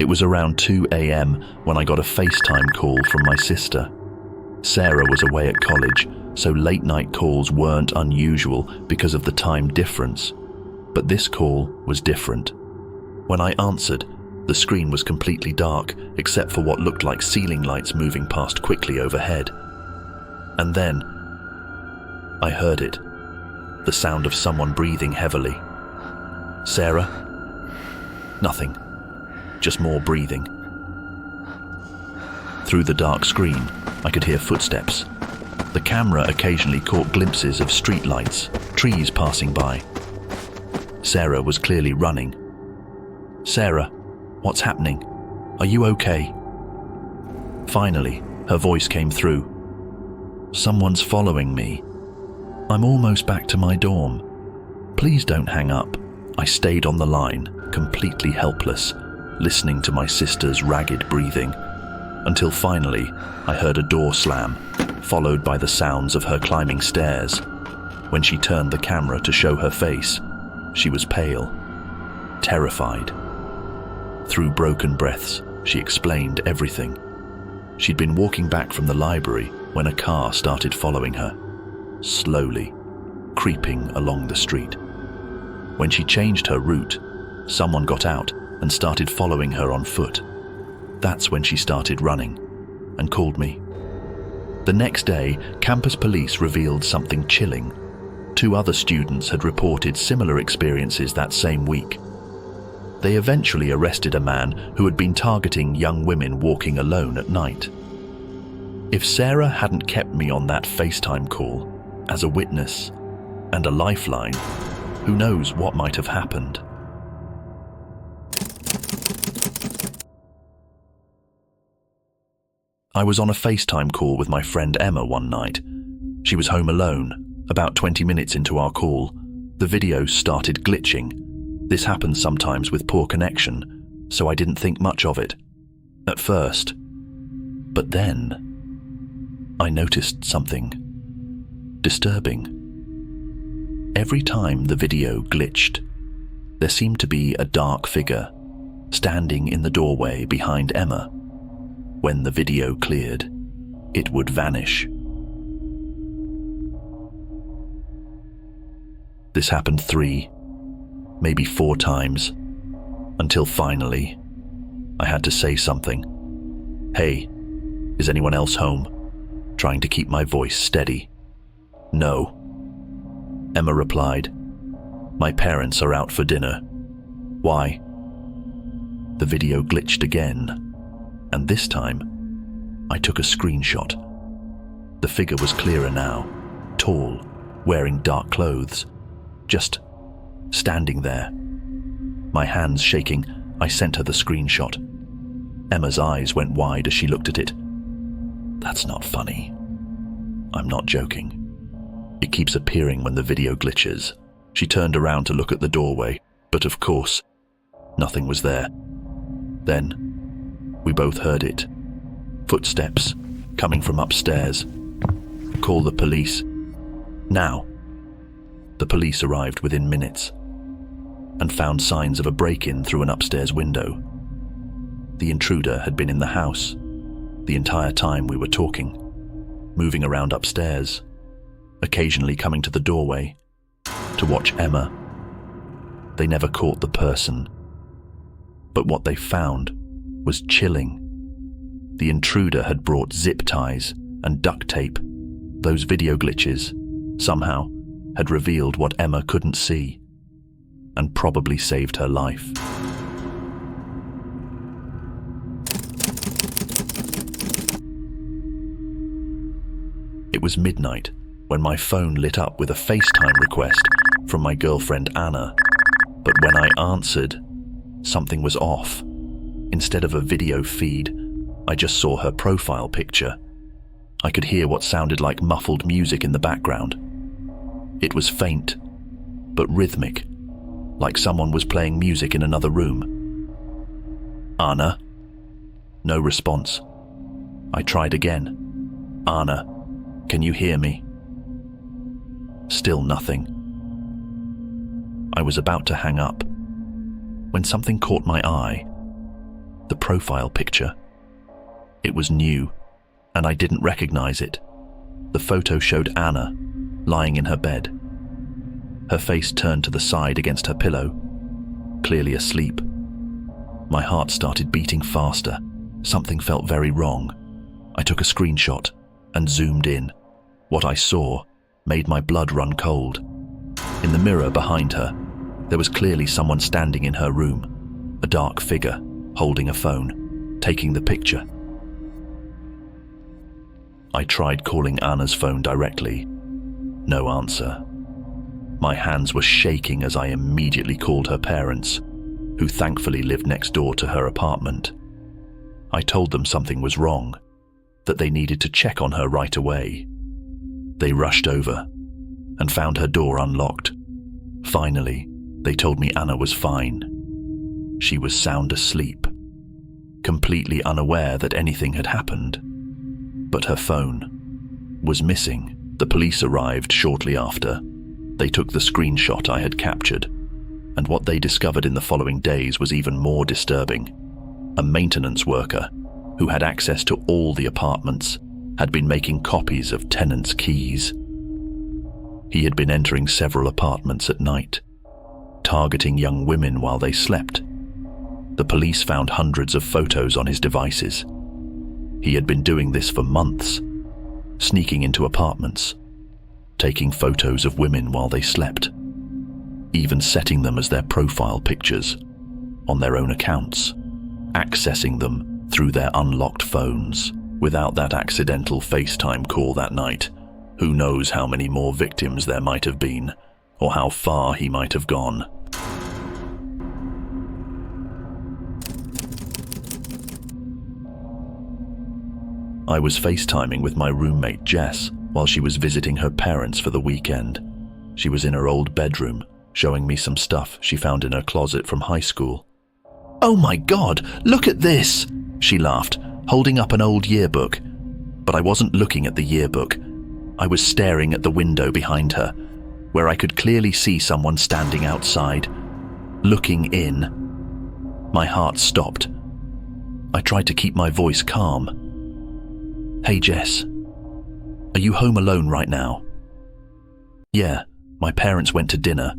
was around 2 a.m. when I got a Facetime call from my sister. Sarah was away at college, so late night calls weren't unusual because of the time difference. But this call was different. When I answered, the screen was completely dark except for what looked like ceiling lights moving past quickly overhead. And then I heard it, the sound of someone breathing heavily. Sarah? Nothing, just more breathing. Through the dark screen, I could hear footsteps. The camera occasionally caught glimpses of streetlights, trees passing by. Sarah was clearly running. Sarah, what's happening? Are you okay? Finally, her voice came through. Someone's following me. I'm almost back to my dorm. Please don't hang up. I stayed on the line, completely helpless, listening to my sister's ragged breathing, until finally I heard a door slam, followed by the sounds of her climbing stairs. When she turned the camera to show her face, she was pale, terrified. Through broken breaths, she explained everything. She'd been walking back from the library when a car started following her, slowly, creeping along the street. When she changed her route, someone got out and started following her on foot. That's when she started running and called me. The next day, campus police revealed something chilling. 2 other students had reported similar experiences that same week. They eventually arrested a man who had been targeting young women walking alone at night. If Sarah hadn't kept me on that Facetime call as a witness and a lifeline, who knows what might have happened. I was on a Facetime call with my friend Emma one night. She was home alone. About 20 minutes into our call, the video started glitching. This happens sometimes with poor connection, so I didn't think much of it at first. But then I noticed something disturbing. Every time the video glitched, there seemed to be a dark figure standing in the doorway behind Emma. When the video cleared, it would vanish. This happened 3, maybe 4 times, until finally, I had to say something. Hey, is anyone else home? Trying to keep my voice steady. No. Emma replied, my parents are out for dinner. Why? The video glitched again, and this time, I took a screenshot. The figure was clearer now, tall, wearing dark clothes, just standing there. My hands shaking, I sent her the screenshot. Emma's eyes went wide as she looked at it. That's not funny. I'm not joking. It keeps appearing when the video glitches. She turned around to look at the doorway, but of course, nothing was there. Then, we both heard it. Footsteps coming from upstairs. Call the police. Now. The police arrived within minutes and found signs of a break-in through an upstairs window. The intruder had been in the house the entire time we were talking, moving around upstairs, occasionally coming to the doorway to watch Emma. They never caught the person, but what they found was chilling. The intruder had brought zip ties and duct tape. Those video glitches, somehow, had revealed what Emma couldn't see, and probably saved her life. It was midnight when my phone lit up with a Facetime request from my girlfriend Anna. But when I answered, something was off. Instead of a video feed, I just saw her profile picture. I could hear what sounded like muffled music in the background. It was faint, but rhythmic, like someone was playing music in another room. Anna? No response. I tried again. Anna, can you hear me? Still nothing. I was about to hang up when something caught my eye. The profile picture. It was new, and I didn't recognize it. The photo showed Anna, lying in her bed. Her face turned to the side against her pillow, clearly asleep. My heart started beating faster. Something felt very wrong. I took a screenshot and zoomed in. What I saw made my blood run cold. In the mirror behind her, there was clearly someone standing in her room, a dark figure, holding a phone, taking the picture. I tried calling Anna's phone directly. No answer. My hands were shaking as I immediately called her parents, who thankfully lived next door to her apartment. I told them something was wrong, that they needed to check on her right away. They rushed over and found her door unlocked. Finally, they told me Anna was fine. She was sound asleep, completely unaware that anything had happened. But her phone was missing. The police arrived shortly after. They took the screenshot I had captured, and what they discovered in the following days was even more disturbing. A maintenance worker, who had access to all the apartments, had been making copies of tenants' keys. He had been entering several apartments at night, targeting young women while they slept. The police found hundreds of photos on his devices. He had been doing this for months, sneaking into apartments, taking photos of women while they slept, even setting them as their profile pictures on their own accounts, accessing them through their unlocked phones. Without that accidental Facetime call that night, who knows how many more victims there might have been, or how far he might have gone. I was FaceTiming with my roommate Jess while she was visiting her parents for the weekend. She was in her old bedroom, showing me some stuff she found in her closet from high school. "Oh my God, look at this!" she laughed, holding up an old yearbook. But I wasn't looking at the yearbook. I was staring at the window behind her, where I could clearly see someone standing outside, looking in. My heart stopped. I tried to keep my voice calm. "Hey Jess, are you home alone right now?" "Yeah, my parents went to dinner."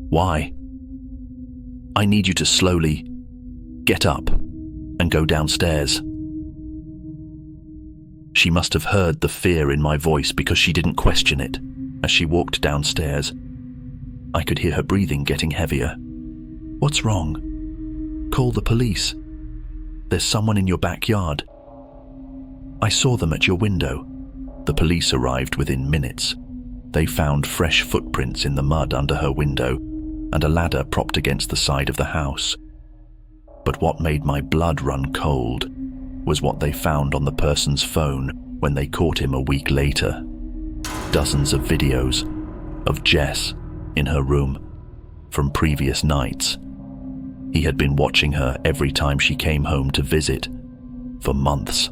"Why?" "I need you to slowly get up and go downstairs." She must have heard the fear in my voice because she didn't question it. As she walked downstairs, I could hear her breathing getting heavier. "What's wrong? Call the police. There's someone in your backyard. I saw them at your window." The police arrived within minutes. They found fresh footprints in the mud under her window and a ladder propped against the side of the house. But what made my blood run cold was what they found on the person's phone when they caught him a week later. Dozens of videos of Jess in her room from previous nights. He had been watching her every time she came home to visit for months.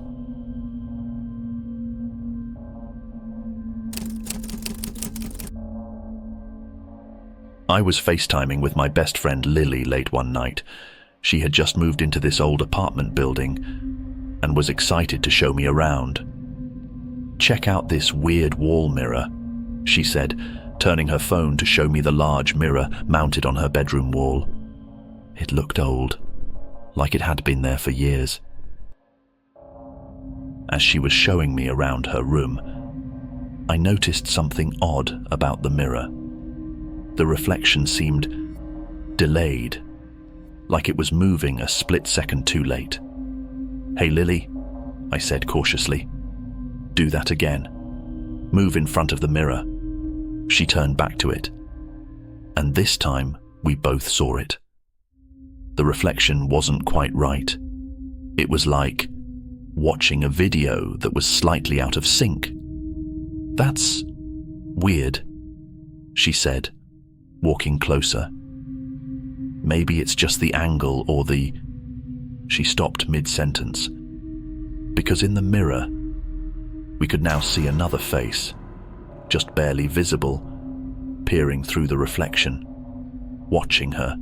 I was FaceTiming with my best friend Lily late one night. She had just moved into this old apartment building and was excited to show me around. "Check out this weird wall mirror," she said, turning her phone to show me the large mirror mounted on her bedroom wall. It looked old, like it had been there for years. As she was showing me around her room, I noticed something odd about the mirror. The reflection seemed delayed, like it was moving a split second too late. "Hey Lily," I said cautiously. "Do that again. Move in front of the mirror." She turned back to it, and this time we both saw it. The reflection wasn't quite right. It was like watching a video that was slightly out of sync. "That's weird," she said, walking closer. "Maybe it's just the angle or the..." She stopped mid-sentence, because in the mirror, we could now see another face, just barely visible, peering through the reflection, watching her.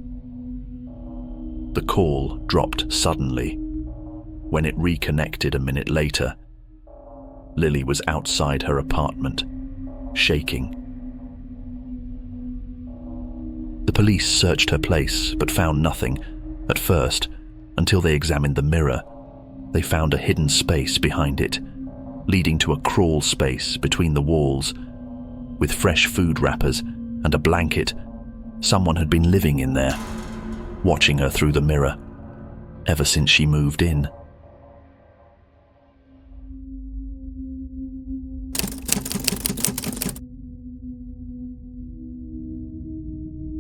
The call dropped suddenly. When it reconnected a minute later, Lily was outside her apartment, shaking. The police searched her place but found nothing at first until they examined the mirror. They found a hidden space behind it, leading to a crawl space between the walls. With fresh food wrappers and a blanket, someone had been living in there, watching her through the mirror, ever since she moved in.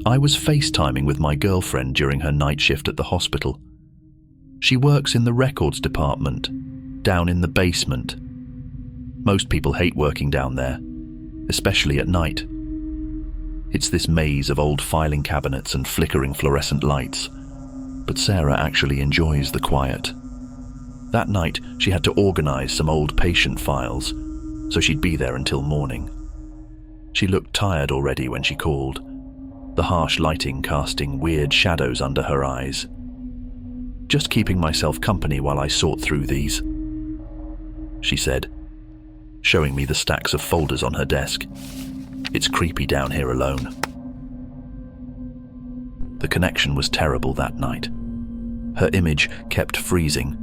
I was FaceTiming with my girlfriend during her night shift at the hospital. She works in the records department, down in the basement. Most people hate working down there, especially at night. It's this maze of old filing cabinets and flickering fluorescent lights, but Sarah actually enjoys the quiet. That night, she had to organize some old patient files, so she'd be there until morning. She looked tired already when she called, the harsh lighting casting weird shadows under her eyes. "Just keeping myself company while I sort through these," she said, showing me the stacks of folders on her desk. "It's creepy down here alone." The connection was terrible that night. Her image kept freezing,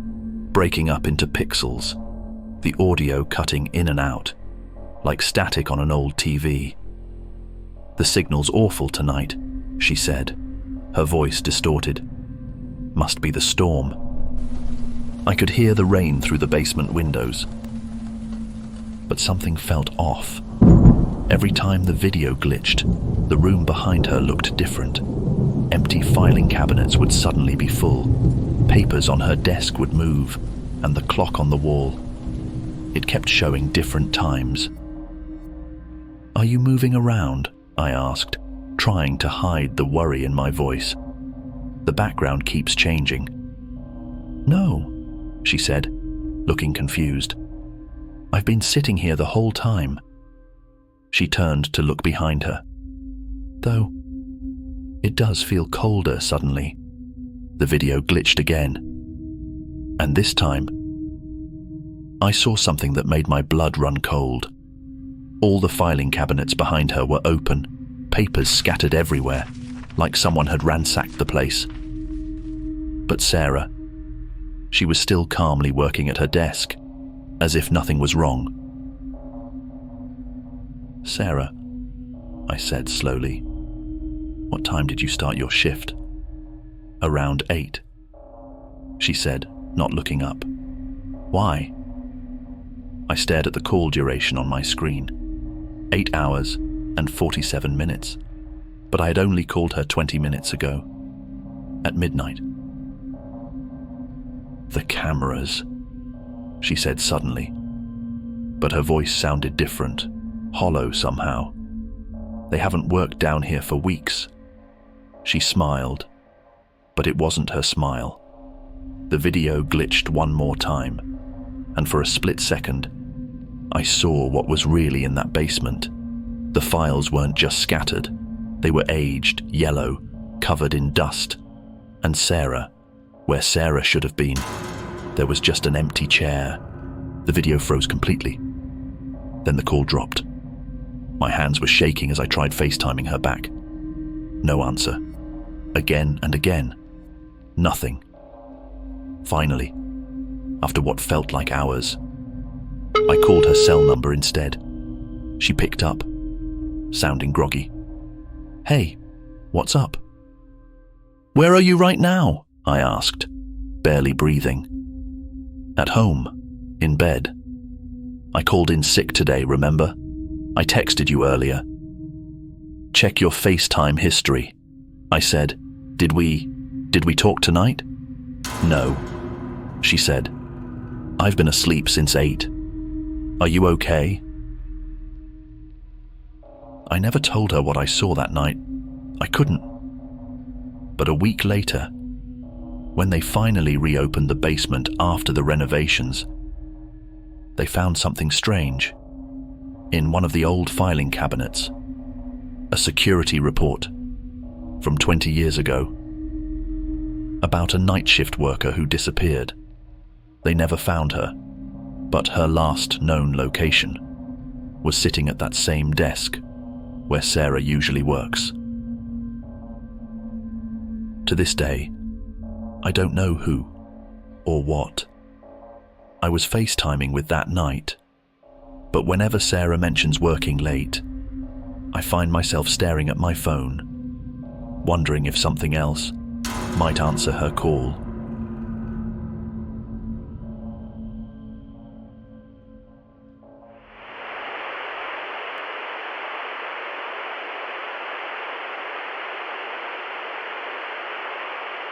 breaking up into pixels, the audio cutting in and out, like static on an old TV. "The signal's awful tonight," she said, her voice distorted. "Must be the storm." I could hear the rain through the basement windows. But something felt off. Every time the video glitched, the room behind her looked different. Empty filing cabinets would suddenly be full, papers on her desk would move, and the clock on the wall. It kept showing different times. "Are you moving around?" I asked, trying to hide the worry in my voice. "The background keeps changing." "No," she said, looking confused. "I've been sitting here the whole time." She turned to look behind her. "Though, it does feel colder suddenly." The video glitched again. And this time, I saw something that made my blood run cold. All the filing cabinets behind her were open, papers scattered everywhere, like someone had ransacked the place. But Sarah, she was still calmly working at her desk, as if nothing was wrong. "Sarah," I said slowly, "what time did you start your shift?" "Around 8. She said, not looking up. "Why?" I stared at the call duration on my screen. 8 hours and 47 minutes, but I had only called her 20 minutes ago, at midnight. "The cameras," she said suddenly, but her voice sounded different, hollow somehow. "They haven't worked down here for weeks." She smiled, but it wasn't her smile. The video glitched one more time, and for a split second, I saw what was really in that basement. The files weren't just scattered, they were aged, yellow, covered in dust. And Sarah, where Sarah should have been, there was just an empty chair. The video froze completely. Then the call dropped. My hands were shaking as I tried FaceTiming her back. No answer. Again and again. Nothing. Finally, after what felt like hours, I called her cell number instead. She picked up, sounding groggy. "Hey, what's up?" "Where are you right now?" I asked, barely breathing. "At home, in bed. I called in sick today, remember? I texted you earlier." "Check your FaceTime history," I said. Did we talk tonight?" "No," she said. "I've been asleep since 8. Are you okay?" I never told her what I saw that night. I couldn't. But a week later, when they finally reopened the basement after the renovations, they found something strange. In one of the old filing cabinets, a security report from 20 years ago. about a night shift worker who disappeared. They never found her, but her last known location was sitting at that same desk where Sarah usually works. To this day, I don't know who or what I was FaceTiming with that night, but whenever Sarah mentions working late, I find myself staring at my phone, wondering if something else might answer her call.